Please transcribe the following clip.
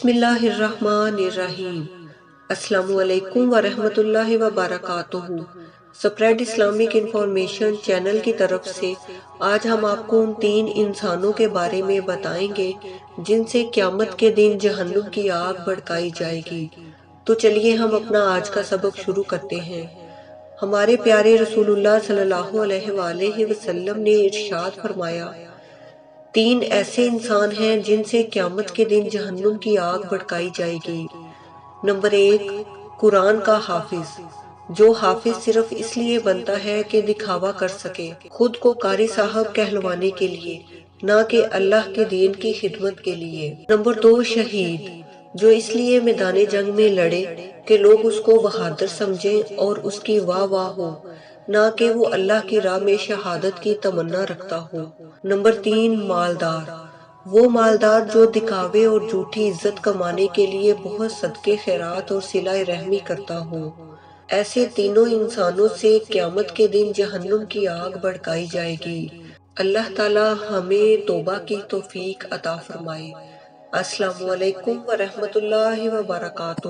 بسم اللہ الرحمن الرحیم۔ السلام علیکم ورحمۃ اللہ وبرکاتہ۔ سپریڈ اسلامک انفارمیشن چینل کی طرف سے آج ہم آپ کو ان 3 انسانوں کے بارے میں بتائیں گے جن سے قیامت کے دن جہنم کی آگ بھڑکائی جائے گی۔ تو چلیے ہم اپنا آج کا سبق شروع کرتے ہیں۔ ہمارے پیارے رسول اللہ صلی اللہ علیہ وآلہ وسلم نے ارشاد فرمایا، 3 ایسے انسان ہیں جن سے قیامت کے دن جہنم کی آگ بھڑکائی جائے گی۔ نمبر 1، قرآن کا حافظ، جو حافظ صرف اس لیے بنتا ہے کہ دکھاوا کر سکے، خود کو قاری صاحب کہلوانے کے لیے، نہ کہ اللہ کے دین کی خدمت کے لیے۔ نمبر 2، شہید، جو اس لیے میدان جنگ میں لڑے کہ لوگ اس کو بہادر سمجھیں اور اس کی واہ واہ ہو، نہ کہ وہ اللہ کی راہ میں شہادت کی تمنا رکھتا ہو۔ نمبر 3، مالدار، وہ مالدار جو دکھاوے اور جھوٹی عزت کمانے کے لیے بہت صدقے خیرات اور صلہ رحمی کرتا ہو۔ ایسے تینوں انسانوں سے قیامت کے دن جہنم کی آگ بھڑکائی جائے گی۔ اللہ تعالی ہمیں توبہ کی توفیق عطا فرمائے۔ السلام علیکم ورحمۃ اللہ وبرکاتہ۔